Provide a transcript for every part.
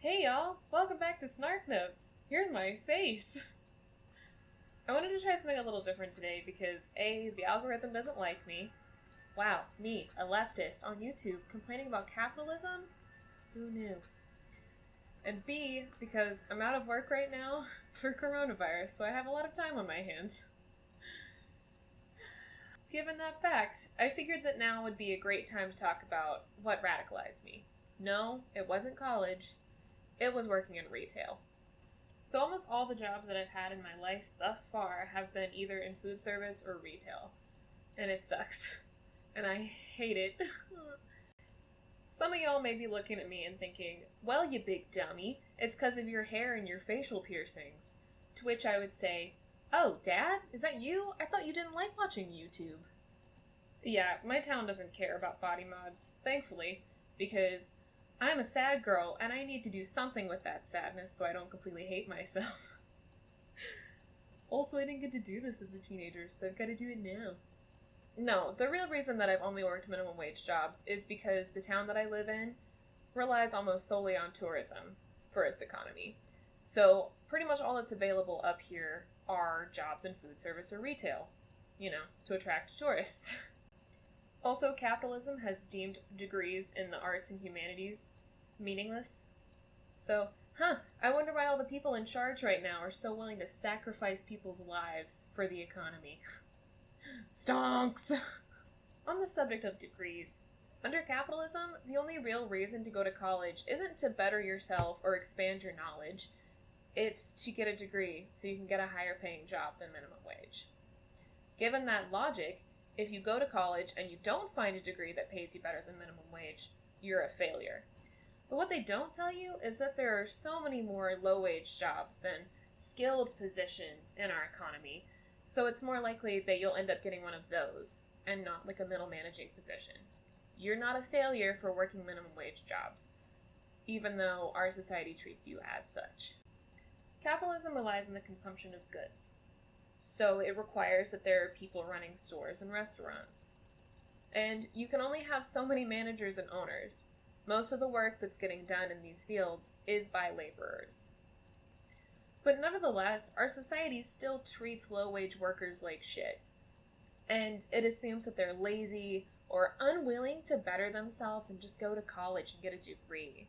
Hey y'all, welcome back to Snarknotes. Here's my face. I wanted to try something a little different today because A, the algorithm doesn't like me. Wow, me, a leftist on YouTube complaining about capitalism? Who knew? And B, because I'm out of work right now for coronavirus, so I have a lot of time on my hands. Given that fact, I figured that now would be a great time to talk about what radicalized me. No, it wasn't college. It was working in retail. So almost all the jobs that I've had in my life thus far have been either in food service or retail. And it sucks. And I hate it. Some of y'all may be looking at me and thinking, well, you big dummy, it's because of your hair and your facial piercings. To which I would say, oh, Dad? Is that you? I thought you didn't like watching YouTube. Yeah, my town doesn't care about body mods, thankfully, because I'm a sad girl, and I need to do something with that sadness so I don't completely hate myself. Also, I didn't get to do this as a teenager, so I've got to do it now. No, the real reason that I've only worked minimum wage jobs is because the town that I live in relies almost solely on tourism for its economy. So, pretty much all that's available up here are jobs in food service or retail, to attract tourists. Also, capitalism has deemed degrees in the arts and humanities meaningless. So, I wonder why all the people in charge right now are so willing to sacrifice people's lives for the economy. Stonks! On the subject of degrees, under capitalism, the only real reason to go to college isn't to better yourself or expand your knowledge. It's to get a degree so you can get a higher paying job than minimum wage. Given that logic, if you go to college and you don't find a degree that pays you better than minimum wage, you're a failure. But what they don't tell you is that there are so many more low-wage jobs than skilled positions in our economy, so it's more likely that you'll end up getting one of those, and not like a middle managing position. You're not a failure for working minimum wage jobs, even though our society treats you as such. Capitalism relies on the consumption of goods. So it requires that there are people running stores and restaurants. And you can only have so many managers and owners. Most of the work that's getting done in these fields is by laborers. But nevertheless, our society still treats low-wage workers like shit. And it assumes that they're lazy or unwilling to better themselves and just go to college and get a degree.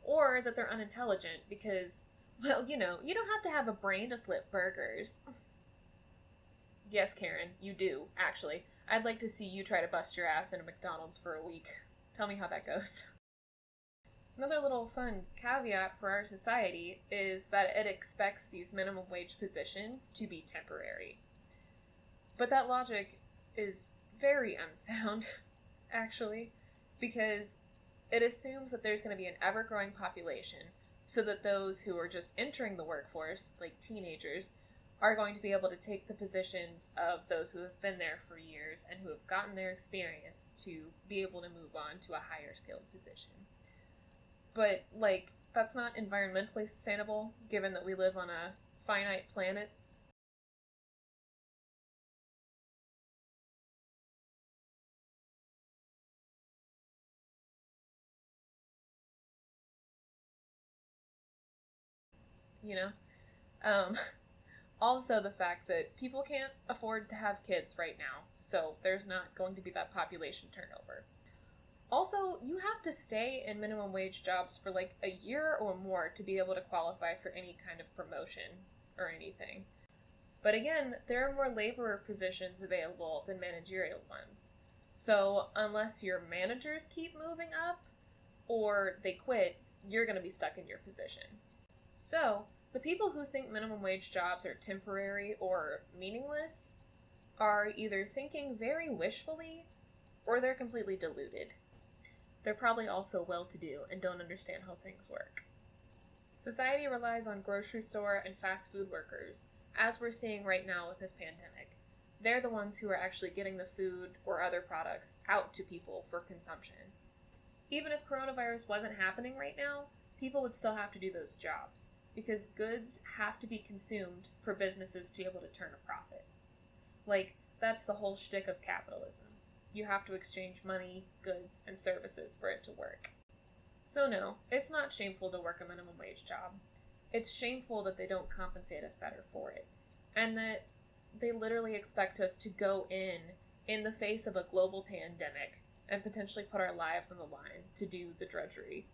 Or that they're unintelligent because, well, you don't have to have a brain to flip burgers. Yes, Karen, you do, actually. I'd like to see you try to bust your ass in a McDonald's for a week. Tell me how that goes. Another little fun caveat for our society is that it expects these minimum wage positions to be temporary. But that logic is very unsound, actually, because it assumes that there's going to be an ever-growing population, so that those who are just entering the workforce, like teenagers, are going to be able to take the positions of those who have been there for years and who have gotten their experience to be able to move on to a higher skilled position. But, that's not environmentally sustainable, given that we live on a finite planet. Also the fact that people can't afford to have kids right now, so there's not going to be that population turnover. Also, you have to stay in minimum wage jobs for a year or more to be able to qualify for any kind of promotion or anything. But again, there are more laborer positions available than managerial ones. So unless your managers keep moving up or they quit, you're going to be stuck in your position. So, the people who think minimum wage jobs are temporary or meaningless are either thinking very wishfully or they're completely deluded. They're probably also well-to-do and don't understand how things work. Society relies on grocery store and fast food workers, as we're seeing right now with this pandemic. They're the ones who are actually getting the food or other products out to people for consumption. Even if coronavirus wasn't happening right now, people would still have to do those jobs, because goods have to be consumed for businesses to be able to turn a profit. That's the whole shtick of capitalism. You have to exchange money, goods, and services for it to work. So no, it's not shameful to work a minimum wage job. It's shameful that they don't compensate us better for it. And that they literally expect us to go in the face of a global pandemic, and potentially put our lives on the line to do the drudgery.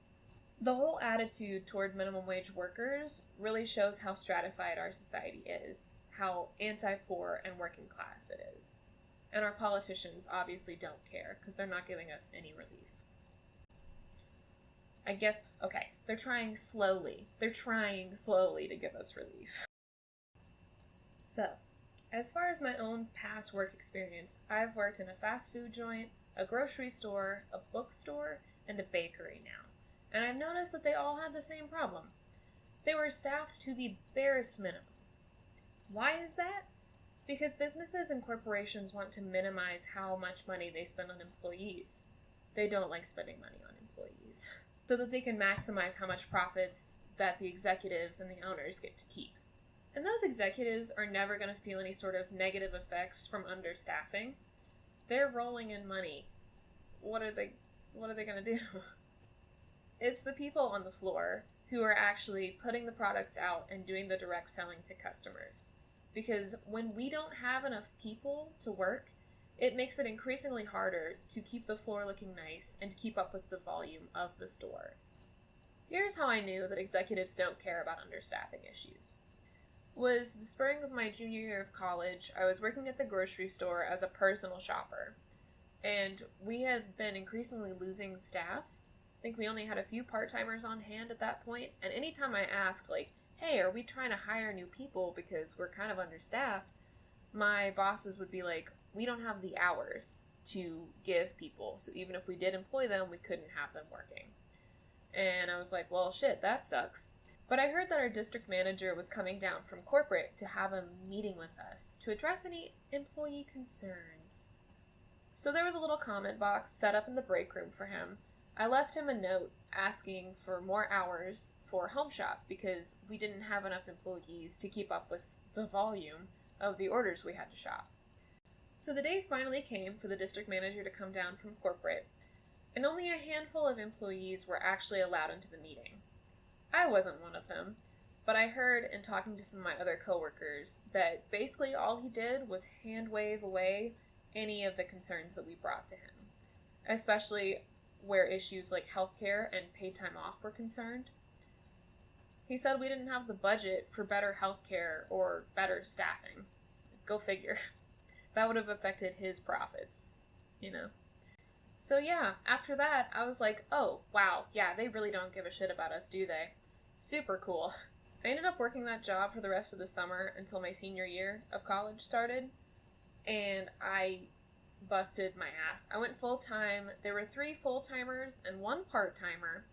The whole attitude toward minimum wage workers really shows how stratified our society is, how anti-poor and working class it is. And our politicians obviously don't care, because they're not giving us any relief. I guess, okay, they're trying slowly. They're trying slowly to give us relief. So, as far as my own past work experience, I've worked in a fast food joint, a grocery store, a bookstore, and a bakery now. And I've noticed that they all had the same problem. They were staffed to the barest minimum. Why is that? Because businesses and corporations want to minimize how much money they spend on employees. They don't like spending money on employees. So that they can maximize how much profits that the executives and the owners get to keep. And those executives are never going to feel any sort of negative effects from understaffing. They're rolling in money. What are they going to do? It's the people on the floor who are actually putting the products out and doing the direct selling to customers. Because when we don't have enough people to work, it makes it increasingly harder to keep the floor looking nice and to keep up with the volume of the store. Here's how I knew that executives don't care about understaffing issues. Was the spring of my junior year of college, I was working at the grocery store as a personal shopper. And we had been increasingly losing staff. I think we only had a few part-timers on hand at that point. And anytime I asked, like, hey, are we trying to hire new people because we're kind of understaffed? My bosses would be like, we don't have the hours to give people. So even if we did employ them, we couldn't have them working. And I was like, well, shit, that sucks. But I heard that our district manager was coming down from corporate to have a meeting with us to address any employee concerns. So there was a little comment box set up in the break room for him. I left him a note asking for more hours for home shop because we didn't have enough employees to keep up with the volume of the orders we had to shop. So the day finally came for the district manager to come down from corporate, and only a handful of employees were actually allowed into the meeting. I wasn't one of them, but I heard in talking to some of my other coworkers that basically all he did was hand wave away any of the concerns that we brought to him, especially where issues like healthcare and paid time off were concerned. He said we didn't have the budget for better healthcare or better staffing. Go figure. That would have affected his profits, you know. So yeah, after that, I was like, oh, wow, yeah, they really don't give a shit about us, do they? Super cool. I ended up working that job for the rest of the summer until my senior year of college started, and I busted my ass. I went full-time. There were 3 full-timers and 1 part-timer,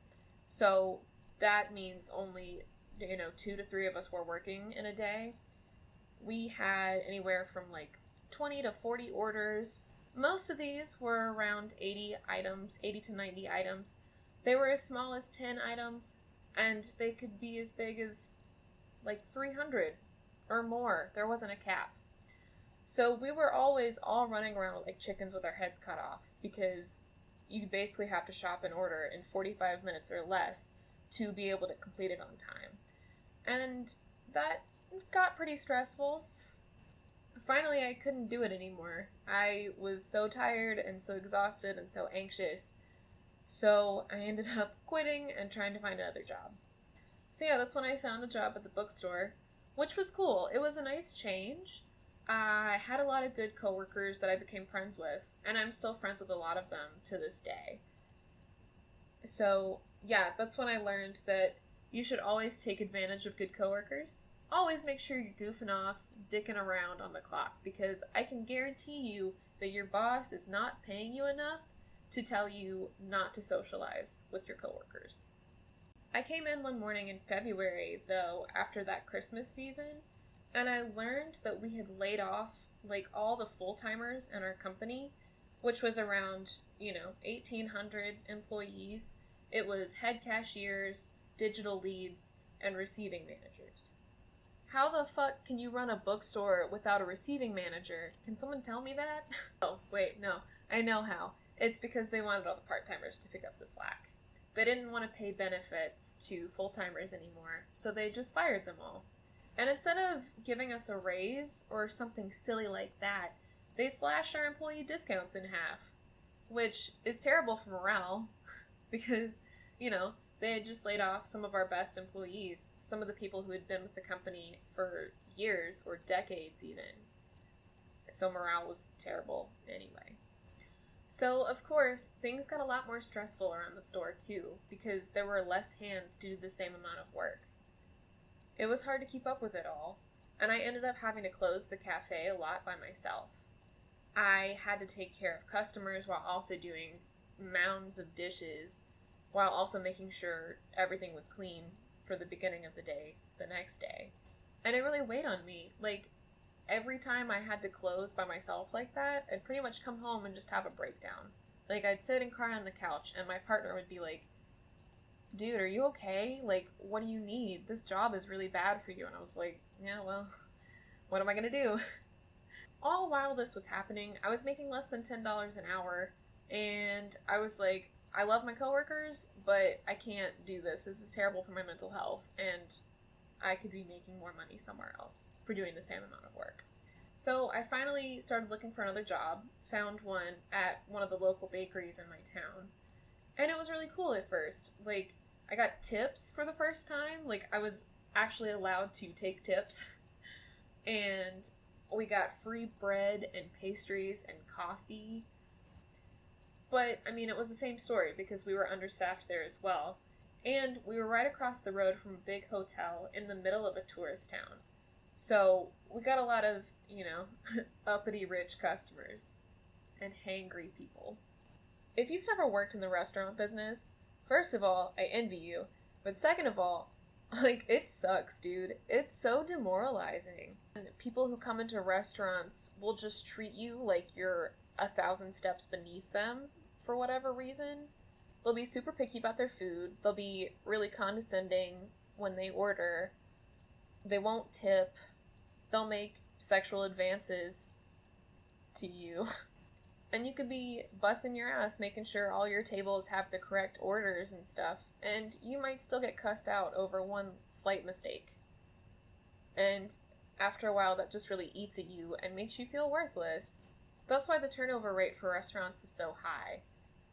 so that means only, 2 to 3 of us were working in a day. We had anywhere from like 20 to 40 orders. Most of these were around 80 to 90 items. They were as small as 10 items, and they could be as big as like 300 or more. There wasn't a cap. So we were always all running around like chickens with our heads cut off, because you basically have to shop an order in 45 minutes or less to be able to complete it on time. And that got pretty stressful. Finally, I couldn't do it anymore. I was so tired and so exhausted and so anxious. So I ended up quitting and trying to find another job. So yeah, that's when I found the job at the bookstore, which was cool. It was a nice change. I had a lot of good coworkers that I became friends with, and I'm still friends with a lot of them to this day. So yeah, that's when I learned that you should always take advantage of good coworkers. Always make sure you're goofing off, dicking around on the clock, because I can guarantee you that your boss is not paying you enough to tell you not to socialize with your coworkers. I came in one morning in February, though, after that Christmas season, and I learned that we had laid off like all the full-timers in our company, which was around, 1,800 employees. It was head cashiers, digital leads, and receiving managers. How the fuck can you run a bookstore without a receiving manager? Can someone tell me that? Oh, wait, no. I know how. It's because they wanted all the part-timers to pick up the slack. They didn't want to pay benefits to full-timers anymore, so they just fired them all. And instead of giving us a raise or something silly like that, they slashed our employee discounts in half, which is terrible for morale because, they had just laid off some of our best employees, some of the people who had been with the company for years or decades even. So morale was terrible anyway. So, of course, things got a lot more stressful around the store too, because there were less hands to do the same amount of work. It was hard to keep up with it all, and I ended up having to close the cafe a lot by myself. I had to take care of customers while also doing mounds of dishes, while also making sure everything was clean for the beginning of the day, the next day. And it really weighed on me. Like, every time I had to close by myself like that, I'd pretty much come home and just have a breakdown. Like, I'd sit and cry on the couch, and my partner would be like, dude, are you okay? Like, what do you need? This job is really bad for you. And I was like, yeah, well, what am I gonna do? All while this was happening, I was making less than $10 an hour, and I was like, I love my coworkers, but I can't do this. This is terrible for my mental health, and I could be making more money somewhere else for doing the same amount of work. So I finally started looking for another job, found one at one of the local bakeries in my town, and it was really cool at first. Like, I got tips for the first time. Like, I was actually allowed to take tips, and we got free bread and pastries and coffee. But, I mean, it was the same story because we were understaffed there as well. And we were right across the road from a big hotel in the middle of a tourist town. So we got a lot of, uppity rich customers and hangry people. If you've never worked in the restaurant business, first of all, I envy you. But second of all, it sucks, dude. It's so demoralizing. And people who come into restaurants will just treat you like you're 1,000 steps beneath them for whatever reason. They'll be super picky about their food. They'll be really condescending when they order. They won't tip. They'll make sexual advances to you. And you could be busting your ass making sure all your tables have the correct orders and stuff. And you might still get cussed out over one slight mistake. And after a while, that just really eats at you and makes you feel worthless. That's why the turnover rate for restaurants is so high.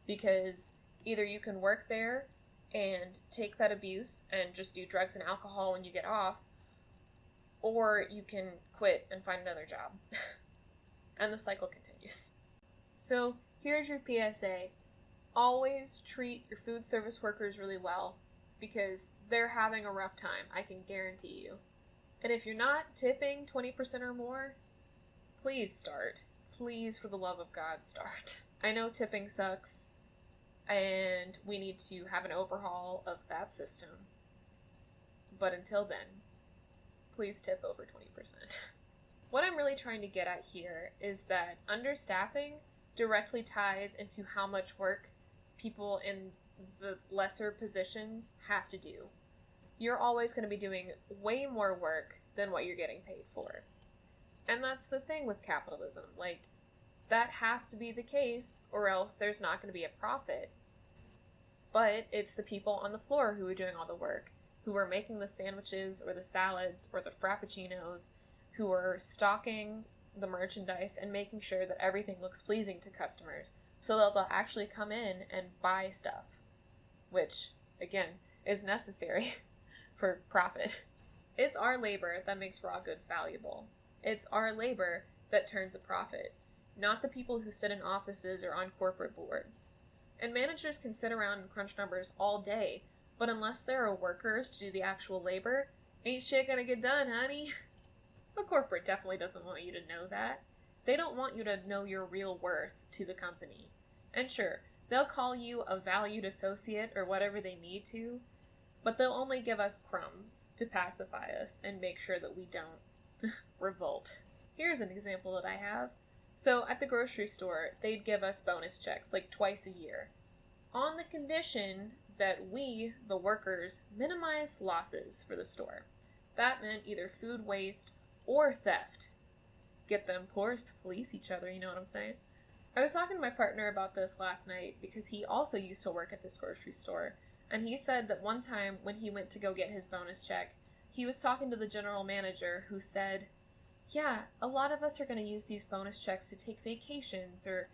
Because either you can work there and take that abuse and just do drugs and alcohol when you get off, or you can quit and find another job. And the cycle continues. So, here's your PSA. Always treat your food service workers really well, because they're having a rough time, I can guarantee you. And if you're not tipping 20% or more, please start. Please, for the love of God, start. I know tipping sucks, and we need to have an overhaul of that system. But until then, please tip over 20%. What I'm really trying to get at here is that understaffing directly ties into how much work people in the lesser positions have to do. You're always going to be doing way more work than what you're getting paid for. And that's the thing with capitalism. That has to be the case, or else there's not going to be a profit. But it's the people on the floor who are doing all the work, who are making the sandwiches or the salads or the frappuccinos, who are stocking the merchandise and making sure that everything looks pleasing to customers, so that they'll actually come in and buy stuff, which, again, is necessary for profit. It's our labor that makes raw goods valuable. It's our labor that turns a profit, not the people who sit in offices or on corporate boards. And managers can sit around and crunch numbers all day, but unless there are workers to do the actual labor, ain't shit gonna get done, honey. The corporate definitely doesn't want you to know that. They don't want you to know your real worth to the company. And sure, they'll call you a valued associate or whatever they need to, but they'll only give us crumbs to pacify us and make sure that we don't revolt. Here's an example that I have. So at the grocery store, they'd give us bonus checks twice a year, on the condition that we, the workers, minimize losses for the store. That meant either food waste or theft. Get them poors to police each other, you know what I'm saying? I was talking to my partner about this last night because he also used to work at this grocery store, And he said that one time when he went to go get his bonus check, he was talking to the general manager who said, yeah, a lot of us are going to use these bonus checks to take vacations or,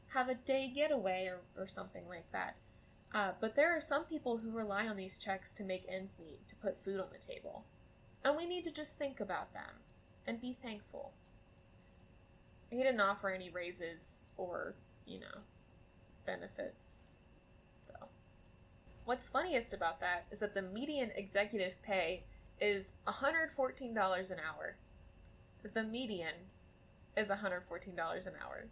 have a day getaway or something like that. But there are some people who rely on these checks to make ends meet, to put food on the table. And we need to just think about them and be thankful. He didn't offer any raises or, benefits, though. What's funniest about that is that the median executive pay is $114 an hour. The median is $114 an hour.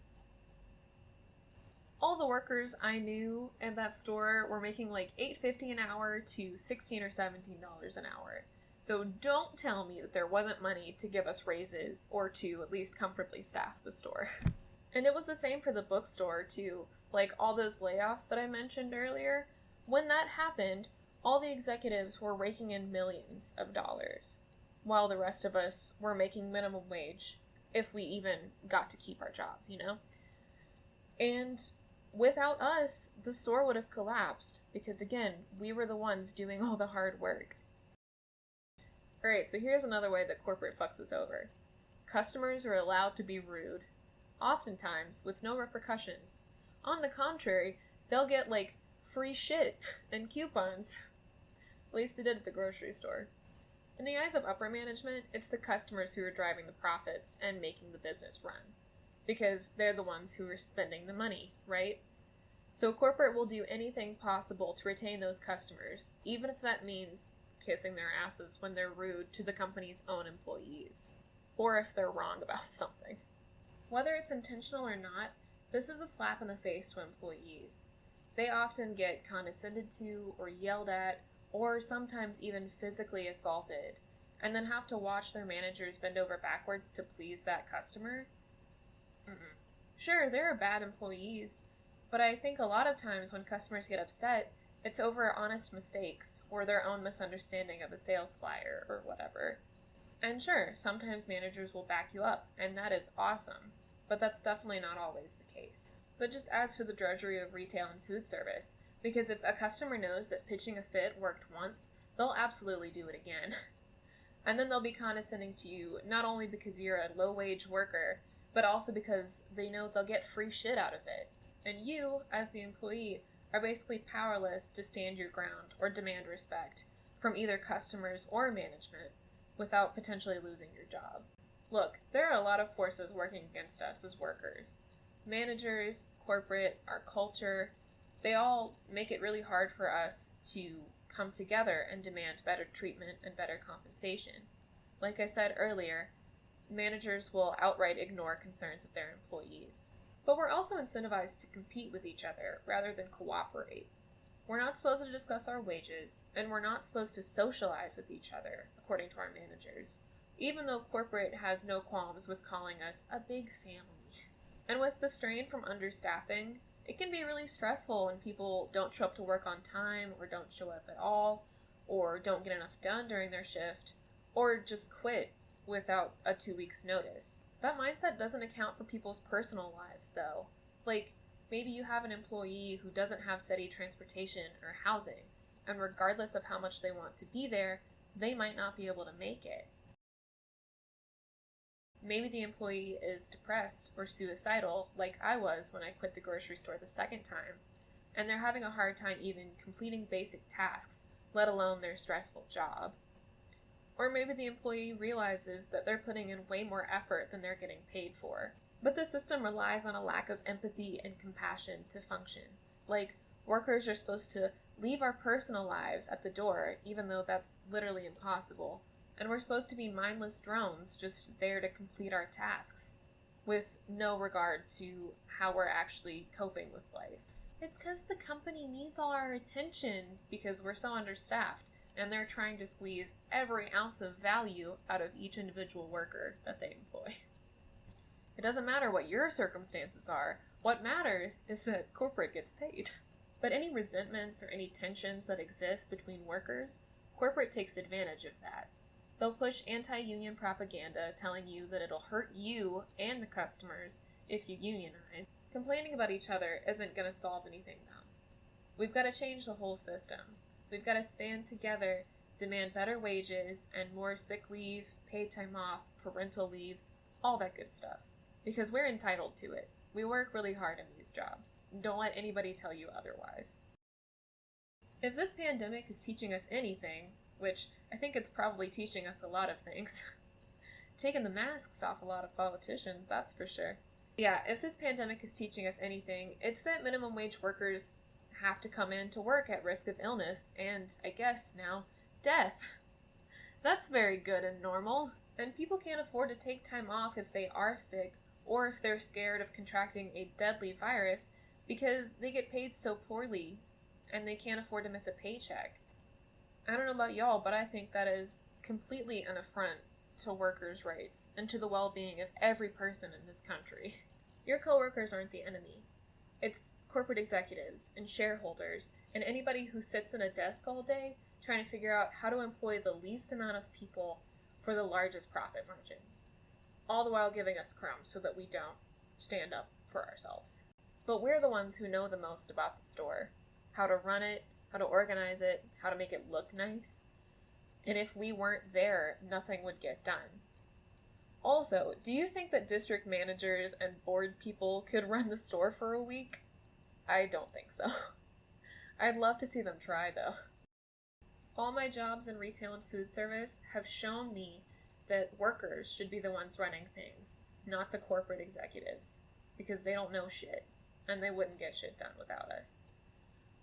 All the workers I knew in that store were making like $8.50 an hour to $16 or $17 an hour. So don't tell me that there wasn't money to give us raises or to at least comfortably staff the store. And it was the same for the bookstore too. Like all those layoffs that I mentioned earlier, when that happened, all the executives were raking in millions of dollars, while the rest of us were making minimum wage, if we even got to keep our jobs, And without us, the store would have collapsed, because again, we were the ones doing all the hard work. Alright, so here's another way that corporate fucks us over. Customers are allowed to be rude, oftentimes with no repercussions. On the contrary, they'll get free shit and coupons. At least they did at the grocery store. In the eyes of upper management, it's the customers who are driving the profits and making the business run. Because they're the ones who are spending the money, right? So corporate will do anything possible to retain those customers, even if that means kissing their asses when they're rude to the company's own employees, or if they're wrong about something. Whether it's intentional or not, this is a slap in the face to employees. They often get condescended to or yelled at, or sometimes even physically assaulted, and then have to watch their managers bend over backwards to please that customer. Sure, there are bad employees, but I think a lot of times when customers get upset, it's over honest mistakes or their own misunderstanding of a sales flyer or whatever. And sure, sometimes managers will back you up, and that is awesome, but that's definitely not always the case. That just adds to the drudgery of retail and food service, because if a customer knows that pitching a fit worked once, they'll absolutely do it again. And then they'll be condescending to you, not only because you're a low-wage worker, but also because they know they'll get free shit out of it. And you, as the employee, are basically powerless to stand your ground or demand respect from either customers or management without potentially losing your job. Look, there are a lot of forces working against us as workers. Managers, corporate, our culture, they all make it really hard for us to come together and demand better treatment and better compensation. Like I said earlier, managers will outright ignore concerns of their employees. But we're also incentivized to compete with each other rather than cooperate. We're not supposed to discuss our wages, and we're not supposed to socialize with each other, according to our managers, even though corporate has no qualms with calling us a big family. And with the strain from understaffing, it can be really stressful when people don't show up to work on time, or don't show up at all, or don't get enough done during their shift, or just quit without a 2 weeks notice. That mindset doesn't account for people's personal lives, though. Maybe you have an employee who doesn't have steady transportation or housing, and regardless of how much they want to be there, they might not be able to make it. Maybe the employee is depressed or suicidal, like I was when I quit the grocery store the second time, and they're having a hard time even completing basic tasks, let alone their stressful job. Or maybe the employee realizes that they're putting in way more effort than they're getting paid for. But the system relies on a lack of empathy and compassion to function. Workers are supposed to leave our personal lives at the door, even though that's literally impossible. And we're supposed to be mindless drones just there to complete our tasks, with no regard to how we're actually coping with life. It's because the company needs all our attention because we're so understaffed, and they're trying to squeeze every ounce of value out of each individual worker that they employ. It doesn't matter what your circumstances are. What matters is that corporate gets paid. But any resentments or any tensions that exist between workers, corporate takes advantage of that. They'll push anti-union propaganda telling you that it'll hurt you and the customers if you unionize. Complaining about each other isn't going to solve anything, though. We've got to change the whole system. We've got to stand together, demand better wages and more sick leave, paid time off, parental leave, all that good stuff. Because we're entitled to it. We work really hard in these jobs. Don't let anybody tell you otherwise. If this pandemic is teaching us anything, which I think it's probably teaching us a lot of things, taking the masks off a lot of politicians, that's for sure. Yeah, if this pandemic is teaching us anything, it's that minimum wage workers have to come in to work at risk of illness and, I guess now, death. That's very good and normal, and people can't afford to take time off if they are sick or if they're scared of contracting a deadly virus because they get paid so poorly and they can't afford to miss a paycheck. I don't know about y'all, but I think that is completely an affront to workers' rights and to the well-being of every person in this country. Your coworkers aren't the enemy. It's corporate executives and shareholders and anybody who sits in a desk all day trying to figure out how to employ the least amount of people for the largest profit margins, all the while giving us crumbs so that we don't stand up for ourselves. But we're the ones who know the most about the store, how to run it, how to organize it, how to make it look nice. And if we weren't there, nothing would get done. Also, do you think that district managers and board people could run the store for a week? I don't think so. I'd love to see them try, though. All my jobs in retail and food service have shown me that workers should be the ones running things, not the corporate executives, because they don't know shit, and they wouldn't get shit done without us.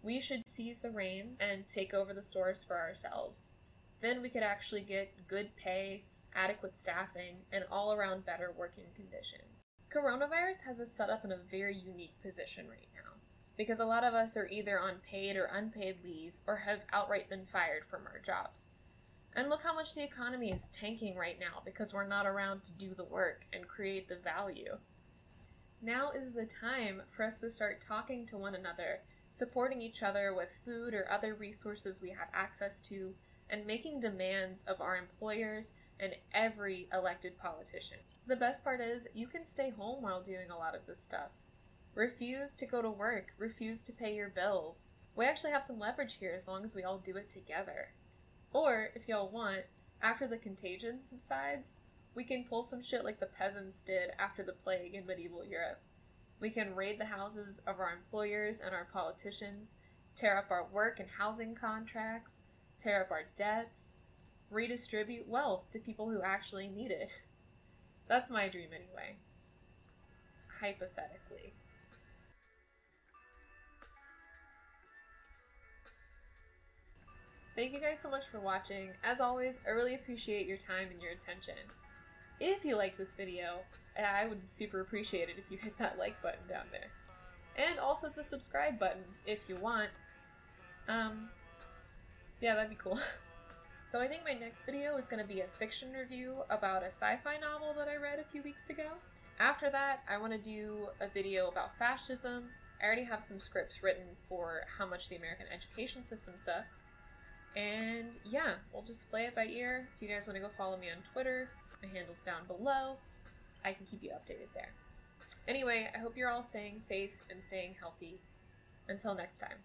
We should seize the reins and take over the stores for ourselves. Then we could actually get good pay, adequate staffing, and all-around better working conditions. Coronavirus has us set up in a very unique position right now, because a lot of us are either on paid or unpaid leave or have outright been fired from our jobs. And look how much the economy is tanking right now because we're not around to do the work and create the value. Now is the time for us to start talking to one another, supporting each other with food or other resources we have access to, and making demands of our employers and every elected politician. The best part is you can stay home while doing a lot of this stuff. Refuse to go to work, refuse to pay your bills. We actually have some leverage here as long as we all do it together. Or, if y'all want, after the contagion subsides, we can pull some shit like the peasants did after the plague in medieval Europe. We can raid the houses of our employers and our politicians, tear up our work and housing contracts, tear up our debts, redistribute wealth to people who actually need it. That's my dream anyway. Hypothetically. Thank you guys so much for watching. As always, I really appreciate your time and your attention. If you liked this video, I would super appreciate it if you hit that like button down there. And also the subscribe button if you want. Yeah, that'd be cool. So I think my next video is going to be a fiction review about a sci-fi novel that I read a few weeks ago. After that, I want to do a video about fascism. I already have some scripts written for how much the American education system sucks. And yeah, we'll just play it by ear. If you guys want to go follow me on Twitter, my handle's down below. I can keep you updated there. Anyway, I hope you're all staying safe and staying healthy. Until next time.